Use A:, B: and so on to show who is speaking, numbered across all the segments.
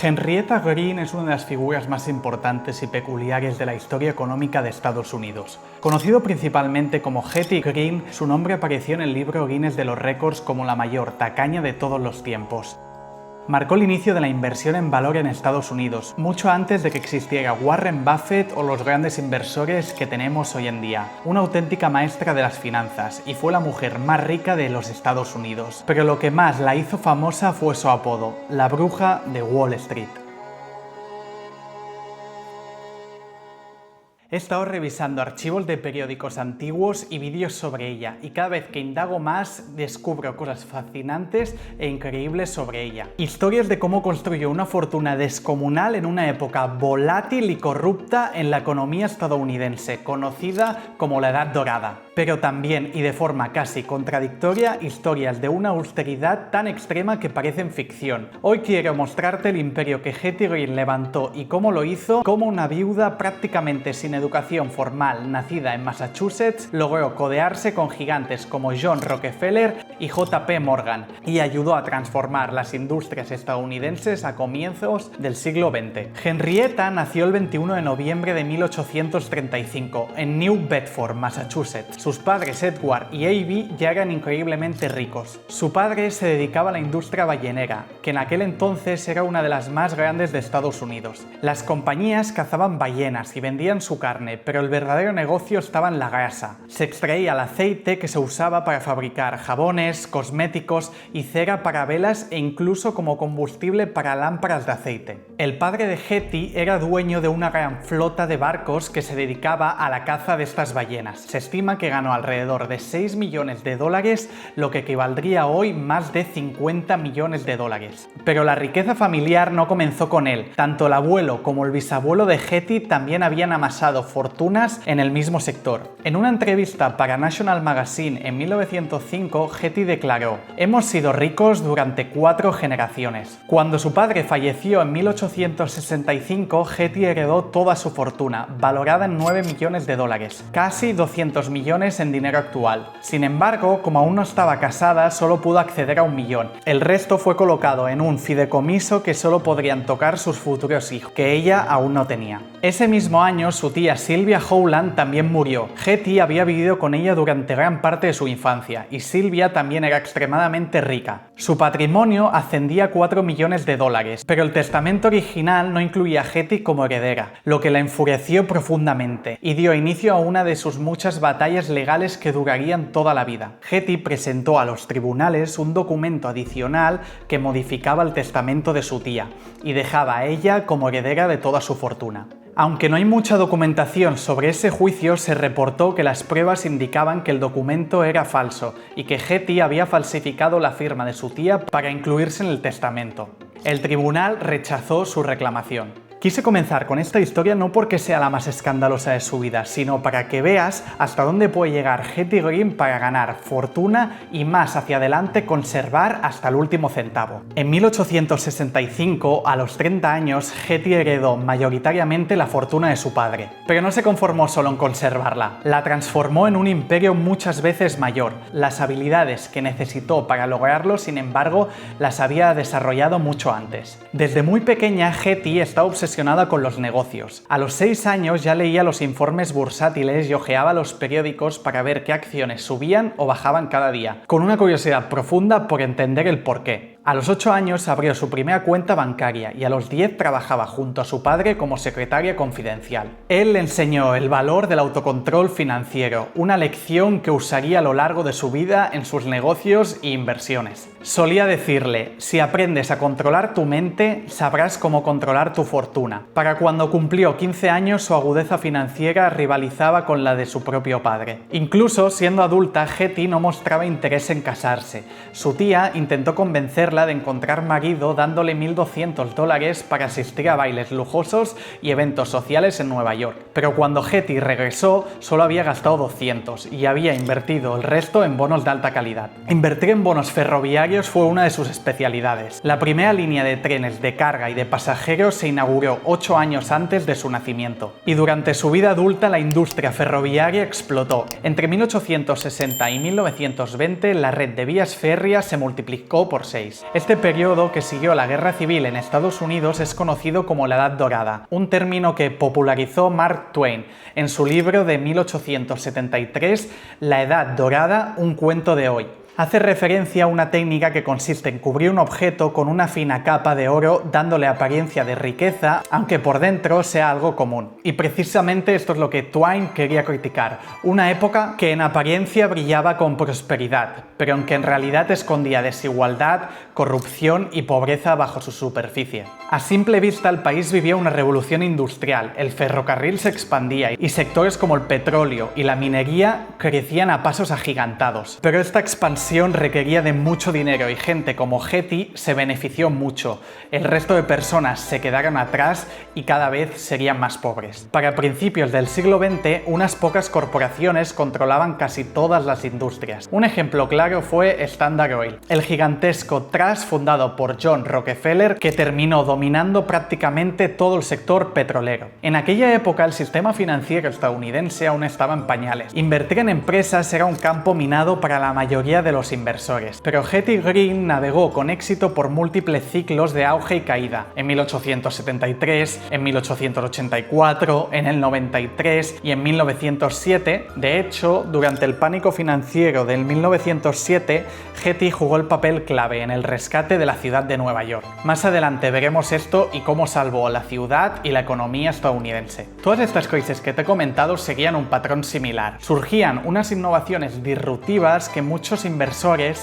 A: Henrietta Green es una de las figuras más importantes y peculiares de la historia económica de Estados Unidos. Conocido principalmente como Hetty Green, su nombre apareció en el libro Guinness de los Récords como la mayor tacaña de todos los tiempos. Marcó el inicio de la inversión en valor en Estados Unidos, mucho antes de que existiera Warren Buffett o los grandes inversores que tenemos hoy en día. Una auténtica maestra de las finanzas y fue la mujer más rica de los Estados Unidos. Pero lo que más la hizo famosa fue su apodo, la bruja de Wall Street. He estado revisando archivos de periódicos antiguos y vídeos sobre ella, y cada vez que indago más descubro cosas fascinantes e increíbles sobre ella. Historias de cómo construyó una fortuna descomunal en una época volátil y corrupta en la economía estadounidense, conocida como la Edad Dorada. Pero también, y de forma casi contradictoria, historias de una austeridad tan extrema que parecen ficción. Hoy quiero mostrarte el imperio que Hetty Green levantó y cómo lo hizo, cómo una viuda prácticamente sin educación formal, nacida en Massachusetts, logró codearse con gigantes como John Rockefeller y JP Morgan y ayudó a transformar las industrias estadounidenses a comienzos del siglo XX. Henrietta nació el 21 de noviembre de 1835 en New Bedford, Massachusetts. Sus padres Edward y Abby ya eran increíblemente ricos. Su padre se dedicaba a la industria ballenera, que en aquel entonces era una de las más grandes de Estados Unidos. Las compañías cazaban ballenas y vendían su carne, pero el verdadero negocio estaba en la grasa. Se extraía el aceite que se usaba para fabricar jabones, cosméticos y cera para velas e incluso como combustible para lámparas de aceite. El padre de Hetty era dueño de una gran flota de barcos que se dedicaba a la caza de estas ballenas. Se estima que ganó alrededor de 6 millones de dólares, lo que equivaldría hoy más de 50 millones de dólares. Pero la riqueza familiar no comenzó con él. Tanto el abuelo como el bisabuelo de Hetty también habían amasado fortunas en el mismo sector. En una entrevista para National Magazine en 1905, Hetty declaró: "Hemos sido ricos durante 4 generaciones". Cuando su padre falleció en 1865, Hetty heredó toda su fortuna, valorada en 9 millones de dólares, casi 200 millones en dinero actual. Sin embargo, como aún no estaba casada, solo pudo acceder a 1 millón. El resto fue colocado en un fideicomiso que solo podrían tocar sus futuros hijos, que ella aún no tenía. Ese mismo año, su tía Sylvia Howland también murió. Hetty había vivido con ella durante gran parte de su infancia, y Sylvia también era extremadamente rica. Su patrimonio ascendía a 4 millones de dólares, pero el testamento original no incluía a Hetty como heredera, lo que la enfureció profundamente y dio inicio a una de sus muchas batallas legales que durarían toda la vida. Hetty presentó a los tribunales un documento adicional que modificaba el testamento de su tía y dejaba a ella como heredera de toda su fortuna. Aunque no hay mucha documentación sobre ese juicio, se reportó que las pruebas indicaban que el documento era falso y que Hetty había falsificado la firma de su tía para incluirse en el testamento. El tribunal rechazó su reclamación. Quise comenzar con esta historia no porque sea la más escandalosa de su vida, sino para que veas hasta dónde puede llegar Hetty Green para ganar fortuna y más hacia adelante conservar hasta el último centavo. En 1865, a los 30 años, Hetty heredó mayoritariamente la fortuna de su padre, pero no se conformó solo en conservarla, la transformó en un imperio muchas veces mayor. Las habilidades que necesitó para lograrlo, sin embargo, las había desarrollado mucho antes. Desde muy pequeña, Hetty está obsesionada con los negocios. A los 6 años ya leía los informes bursátiles y hojeaba los periódicos para ver qué acciones subían o bajaban cada día, con una curiosidad profunda por entender el porqué. A los 8 años abrió su primera cuenta bancaria y a los 10 trabajaba junto a su padre como secretaria confidencial. Él le enseñó el valor del autocontrol financiero, una lección que usaría a lo largo de su vida en sus negocios e inversiones. Solía decirle: "Si aprendes a controlar tu mente, sabrás cómo controlar tu fortuna". Para cuando cumplió 15 años, su agudeza financiera rivalizaba con la de su propio padre. Incluso siendo adulta, Hetty no mostraba interés en casarse. Su tía intentó convencerla de encontrar marido dándole $1.200 para asistir a bailes lujosos y eventos sociales en Nueva York. Pero cuando Hetty regresó, solo había gastado 200 y había invertido el resto en bonos de alta calidad. Invertir en bonos ferroviarios ferroviarios fue una de sus especialidades. La primera línea de trenes de carga y de pasajeros se inauguró 8 años antes de su nacimiento. Y durante su vida adulta la industria ferroviaria explotó. Entre 1860 y 1920 la red de vías férreas se multiplicó por 6. Este periodo, que siguió la Guerra Civil en Estados Unidos, es conocido como la Edad Dorada, un término que popularizó Mark Twain en su libro de 1873, La Edad Dorada, un cuento de hoy. Hace referencia a una técnica que consiste en cubrir un objeto con una fina capa de oro dándole apariencia de riqueza, aunque por dentro sea algo común. Y precisamente esto es lo que Twain quería criticar, una época que en apariencia brillaba con prosperidad, pero en que en realidad escondía desigualdad, corrupción y pobreza bajo su superficie. A simple vista el país vivía una revolución industrial, el ferrocarril se expandía y sectores como el petróleo y la minería crecían a pasos agigantados. Pero esta expansión requería de mucho dinero y gente como Getty se benefició mucho. El resto de personas se quedaron atrás y cada vez serían más pobres. Para principios del siglo XX, unas pocas corporaciones controlaban casi todas las industrias. Un ejemplo claro fue Standard Oil, el gigantesco trust fundado por John Rockefeller que terminó dominando prácticamente todo el sector petrolero. En aquella época el sistema financiero estadounidense aún estaba en pañales. Invertir en empresas era un campo minado para la mayoría de los inversores, pero Getty Green navegó con éxito por múltiples ciclos de auge y caída, en 1873, en 1884, en el 93 y en 1907. De hecho, durante el pánico financiero del 1907, Getty jugó el papel clave en el rescate de la ciudad de Nueva York. Más adelante veremos esto y cómo salvó a la ciudad y la economía estadounidense. Todas estas crisis que te he comentado seguían un patrón similar. Surgían unas innovaciones disruptivas que muchos inversores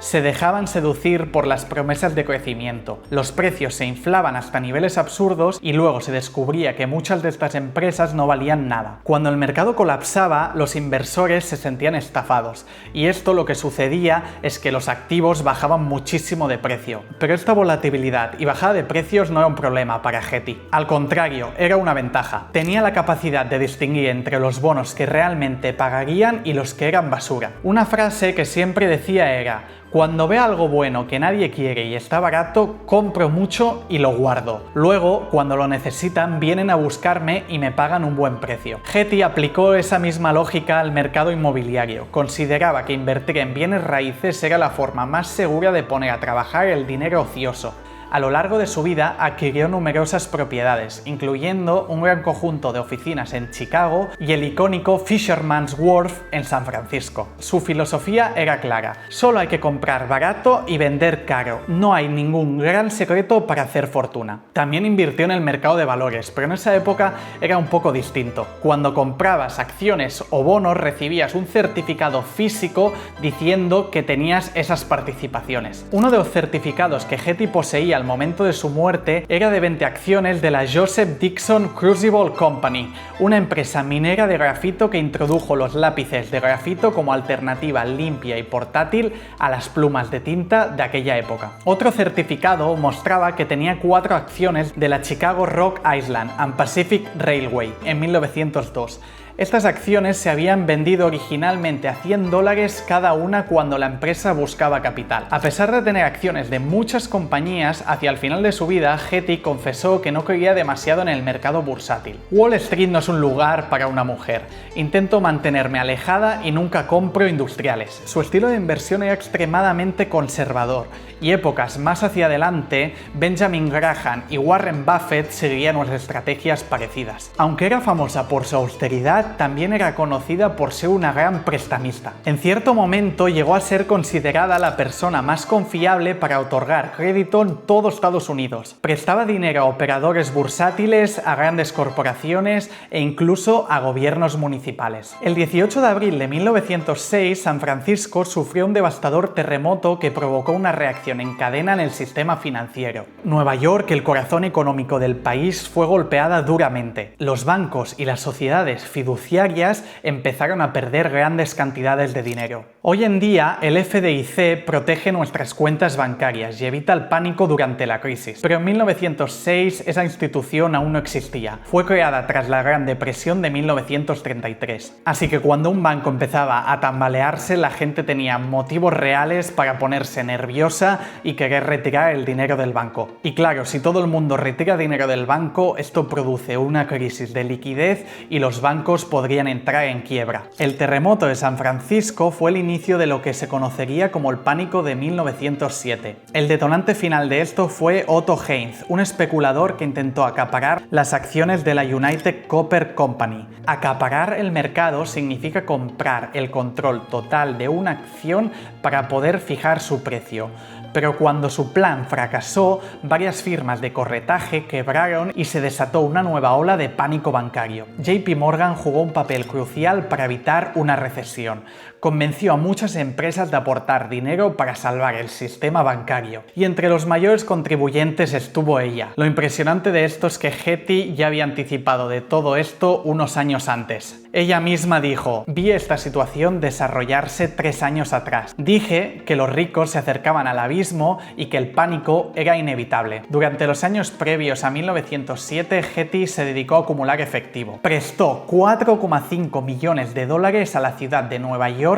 A: se dejaban seducir por las promesas de crecimiento. Los precios se inflaban hasta niveles absurdos y luego se descubría que muchas de estas empresas no valían nada. Cuando el mercado colapsaba, los inversores se sentían estafados y esto lo que sucedía es que los activos bajaban muchísimo de precio. Pero esta volatilidad y bajada de precios no era un problema para Getty. Al contrario, era una ventaja. Tenía la capacidad de distinguir entre los bonos que realmente pagarían y los que eran basura. Una frase que siempre decía era: cuando veo algo bueno que nadie quiere y está barato, compro mucho y lo guardo. Luego, cuando lo necesitan, vienen a buscarme y me pagan un buen precio. Getty aplicó esa misma lógica al mercado inmobiliario. Consideraba que invertir en bienes raíces era la forma más segura de poner a trabajar el dinero ocioso. A lo largo de su vida adquirió numerosas propiedades, incluyendo un gran conjunto de oficinas en Chicago y el icónico Fisherman's Wharf en San Francisco. Su filosofía era clara: solo hay que comprar barato y vender caro. No hay ningún gran secreto para hacer fortuna. También invirtió en el mercado de valores, pero en esa época era un poco distinto. Cuando comprabas acciones o bonos recibías un certificado físico diciendo que tenías esas participaciones. Uno de los certificados que Getty poseía al momento de su muerte era de 20 acciones de la Joseph Dixon Crucible Company, una empresa minera de grafito que introdujo los lápices de grafito como alternativa limpia y portátil a las plumas de tinta de aquella época. Otro certificado mostraba que tenía 4 acciones de la Chicago Rock Island and Pacific Railway en 1902. Estas acciones se habían vendido originalmente a $100 cada una cuando la empresa buscaba capital. A pesar de tener acciones de muchas compañías, hacia el final de su vida, Getty confesó que no creía demasiado en el mercado bursátil. Wall Street no es un lugar para una mujer. Intento mantenerme alejada y nunca compro industriales. Su estilo de inversión era extremadamente conservador y épocas más hacia adelante, Benjamin Graham y Warren Buffett seguían unas estrategias parecidas. Aunque era famosa por su austeridad, también era conocida por ser una gran prestamista. En cierto momento llegó a ser considerada la persona más confiable para otorgar crédito en todo Estados Unidos. Prestaba dinero a operadores bursátiles, a grandes corporaciones e incluso a gobiernos municipales. El 18 de abril de 1906, San Francisco sufrió un devastador terremoto que provocó una reacción en cadena en el sistema financiero. Nueva York, el corazón económico del país, fue golpeada duramente. Los bancos y las sociedades fiduciarias fiduciarias empezaron a perder grandes cantidades de dinero. Hoy en día, el FDIC protege nuestras cuentas bancarias y evita el pánico durante la crisis, pero en 1906 esa institución aún no existía. Fue creada tras la Gran Depresión de 1933. Así que cuando un banco empezaba a tambalearse, la gente tenía motivos reales para ponerse nerviosa y querer retirar el dinero del banco. Y claro, si todo el mundo retira dinero del banco, esto produce una crisis de liquidez y los bancos podrían entrar en quiebra. El terremoto de San Francisco fue el inicio de lo que se conocería como el pánico de 1907. El detonante final de esto fue Otto Heinz, un especulador que intentó acaparar las acciones de la United Copper Company. Acaparar el mercado significa comprar el control total de una acción para poder fijar su precio. Pero cuando su plan fracasó, varias firmas de corretaje quebraron y se desató una nueva ola de pánico bancario. JP Morgan jugó un papel crucial para evitar una recesión. Convenció a muchas empresas de aportar dinero para salvar el sistema bancario. Y entre los mayores contribuyentes estuvo ella. Lo impresionante de esto es que Getty ya había anticipado de todo esto unos años antes. Ella misma dijo: vi esta situación desarrollarse 3 años atrás. Dije que los ricos se acercaban al abismo y que el pánico era inevitable. Durante los años previos a 1907, Getty se dedicó a acumular efectivo. Prestó 4,5 millones de dólares a la ciudad de Nueva York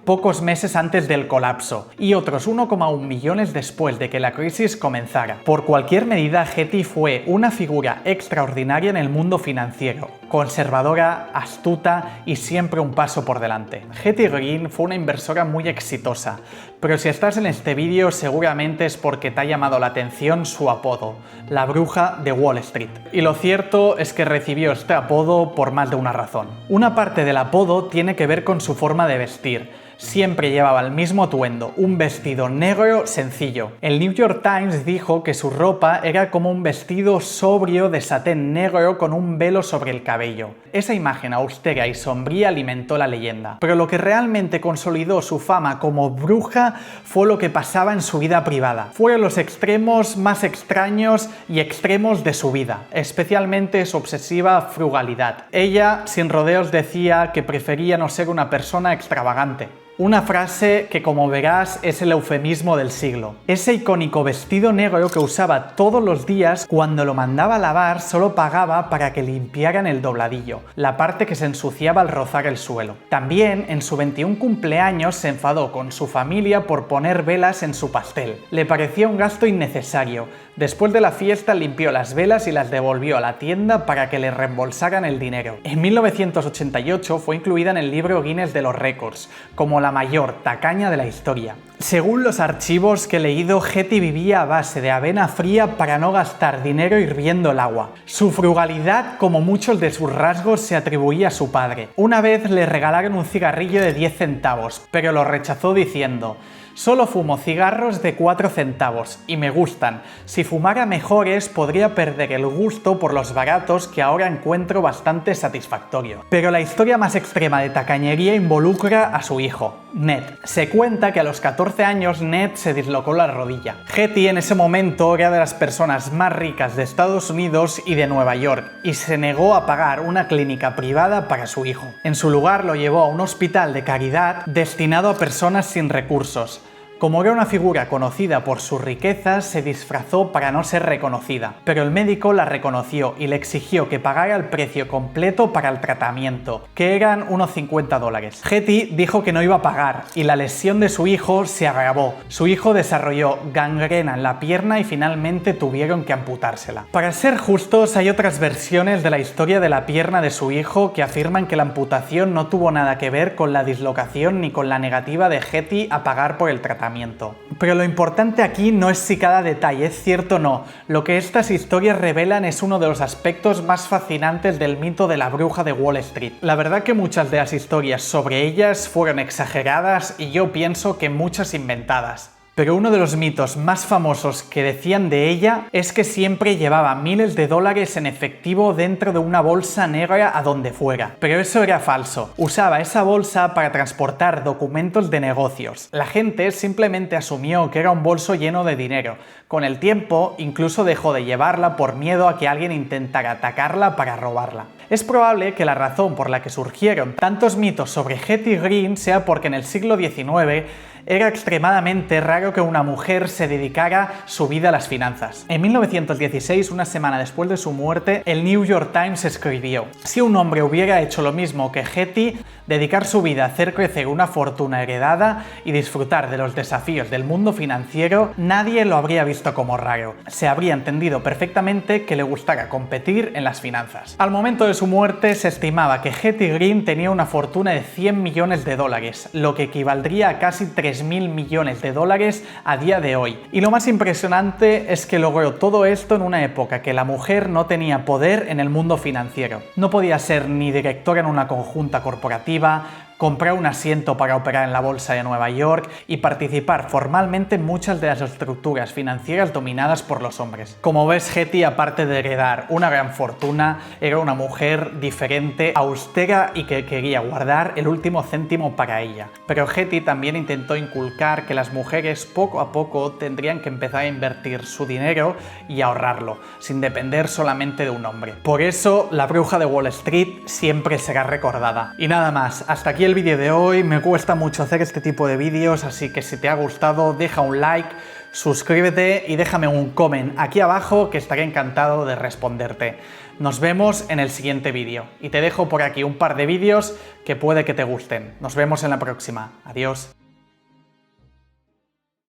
A: pocos meses antes del colapso y otros 1,1 millones después de que la crisis comenzara. Por cualquier medida, Getty fue una figura extraordinaria en el mundo financiero, conservadora, astuta y siempre un paso por delante. Getty Green fue una inversora muy exitosa, pero si estás en este vídeo seguramente es porque te ha llamado la atención su apodo, la bruja de Wall Street. Y lo cierto es que recibió este apodo por más de una razón. Una parte del apodo tiene que ver con su forma de vestir. Siempre llevaba el mismo atuendo, un vestido negro sencillo. El New York Times dijo que su ropa era como un vestido sobrio de satén negro con un velo sobre el cabello. Esa imagen austera y sombría alimentó la leyenda. Pero lo que realmente consolidó su fama como bruja fue lo que pasaba en su vida privada. Fueron los extremos más extraños y extremos de su vida, especialmente su obsesiva frugalidad. Ella, sin rodeos, decía que prefería no ser una persona extravagante. Una frase que, como verás, es el eufemismo del siglo. Ese icónico vestido negro que usaba todos los días, cuando lo mandaba a lavar solo pagaba para que limpiaran el dobladillo, la parte que se ensuciaba al rozar el suelo. También, en su 21 cumpleaños, se enfadó con su familia por poner velas en su pastel. Le parecía un gasto innecesario. Después de la fiesta limpió las velas y las devolvió a la tienda para que le reembolsaran el dinero. En 1988 fue incluida en el libro Guinness de los récords, como la mayor tacaña de la historia. Según los archivos que he leído, Getty vivía a base de avena fría para no gastar dinero hirviendo el agua. Su frugalidad, como muchos de sus rasgos, se atribuía a su padre. Una vez le regalaron un cigarrillo de 10 centavos, pero lo rechazó diciendo: solo fumo cigarros de 4 centavos y me gustan. Si fumara mejores podría perder el gusto por los baratos que ahora encuentro bastante satisfactorio. Pero la historia más extrema de tacañería involucra a su hijo, Ned. Se cuenta que a los 14 años Ned se dislocó la rodilla. Getty en ese momento era de las personas más ricas de Estados Unidos y de Nueva York y se negó a pagar una clínica privada para su hijo. En su lugar lo llevó a un hospital de caridad destinado a personas sin recursos. Como era una figura conocida por sus riquezas, se disfrazó para no ser reconocida, pero el médico la reconoció y le exigió que pagara el precio completo para el tratamiento, que eran unos 50 dólares. Getty dijo que no iba a pagar y la lesión de su hijo se agravó. Su hijo desarrolló gangrena en la pierna y finalmente tuvieron que amputársela. Para ser justos, hay otras versiones de la historia de la pierna de su hijo que afirman que la amputación no tuvo nada que ver con la dislocación ni con la negativa de Getty a pagar por el tratamiento. Pero lo importante aquí no es si cada detalle es cierto o no. Lo que estas historias revelan es uno de los aspectos más fascinantes del mito de la bruja de Wall Street. La verdad que muchas de las historias sobre ellas fueron exageradas y yo pienso que muchas inventadas. Pero uno de los mitos más famosos que decían de ella es que siempre llevaba miles de dólares en efectivo dentro de una bolsa negra a donde fuera. Pero eso era falso. Usaba esa bolsa para transportar documentos de negocios. La gente simplemente asumió que era un bolso lleno de dinero. Con el tiempo, incluso dejó de llevarla por miedo a que alguien intentara atacarla para robarla. Es probable que la razón por la que surgieron tantos mitos sobre Hetty Green sea porque en el siglo XIX era extremadamente raro que una mujer se dedicara su vida a las finanzas. En 1916, una semana después de su muerte, el New York Times escribió: si un hombre hubiera hecho lo mismo que Hetty, dedicar su vida a hacer crecer una fortuna heredada y disfrutar de los desafíos del mundo financiero, nadie lo habría visto como raro. Se habría entendido perfectamente que le gustara competir en las finanzas. Al momento de su muerte, se estimaba que Hetty Green tenía una fortuna de 100 millones de dólares, lo que equivaldría a casi 3.000 millones de dólares a día de hoy. Y lo más impresionante es que logró todo esto en una época que la mujer no tenía poder en el mundo financiero. No podía ser ni directora en una conjunta corporativa, comprar un asiento para operar en la bolsa de Nueva York y participar formalmente en muchas de las estructuras financieras dominadas por los hombres. Como ves, Hetty, aparte de heredar una gran fortuna, era una mujer diferente, austera y que quería guardar el último céntimo para ella. Pero Hetty también intentó inculcar que las mujeres poco a poco tendrían que empezar a invertir su dinero y ahorrarlo, sin depender solamente de un hombre. Por eso, la bruja de Wall Street siempre será recordada. Y nada más, hasta aquí el vídeo de hoy. Me cuesta mucho hacer este tipo de vídeos, así que si te ha gustado, deja un like, suscríbete y déjame un comment aquí abajo que estaré encantado de responderte. Nos vemos en el siguiente vídeo y te dejo por aquí un par de vídeos que puede que te gusten. Nos vemos en la próxima. Adiós.